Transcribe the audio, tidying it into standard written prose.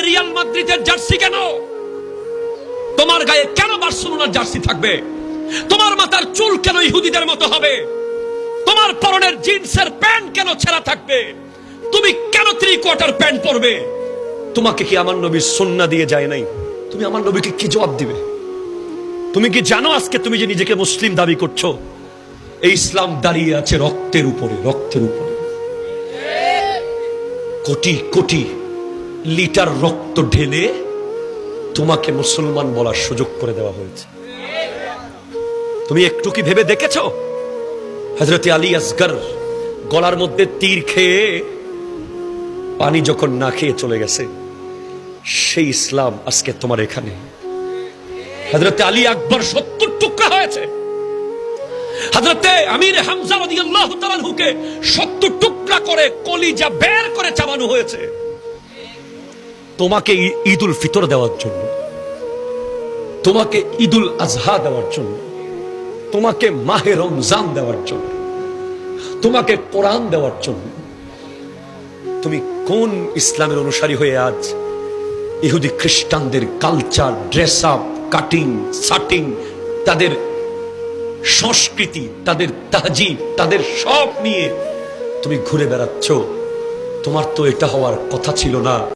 Real মাদ্রিদের jersey কেন? তোমার গায়ে কেন বার্সেলোনার জার্সি থাকবে? তোমার মাথার চুল কেন ইহুদিদের মতো হবে? তোমার পরনের জিন্সের প্যান্ট কেন ছেঁড়া থাকবে? তুমি কেন 3/4 প্যান্ট পরবে? তোমাকে কি আমার নবী সুন্নাহ দিয়ে যায় নাই? তুমি আমার নবীকে কি জবাব দিবে? তুমি কি জানো আজকে তুমি যে নিজেকে মুসলিম দাবি করছো, এই ইসলাম দাঁড়িয়ে আছে রক্তের উপরে, রক্তের উপরে। কোটি কোটি লিটার রক্ত ঢেলে তোমাকে মুসলমান বলার সুযোগ করে দেওয়া হয়েছে। তুমি একটু কি ভেবে দেখেছো? হযরতে আলী আসগর গলার মধ্যে তীর খেয়ে পানি যখন না খেয়ে চলে গেছে, সেই ইসলাম আজকে তোমার এখানে। হযরতে আলী আকবর 70 টুকরা হয়েছে। হযরতে আমির হামজা রাদিয়াল্লাহু তাআলা আনহুকে 70 টুকরা করে কলিজা বের করে চাবানো হয়েছে তোমাকে ঈদুল ফিতর দেওয়ার জন্য, তোমাকে ঈদুল আজহা দেওয়ার জন্য, তোমাকে মাহে রমজান দেওয়ার জন্য, তোমাকে কোরআন দেওয়ার জন্য। তুমি কোন ইসলামের অনুসারী হয়ে আজ ইহুদি খ্রিস্টানদের culture, dress up, cutting, shirting, তাদের সংস্কৃতি, তাদের তাহজিব, তাদের সব নিয়ে তুমি ঘুরে বেড়াচ্ছ? তোমার তো এটা হওয়ার কথা ছিল না।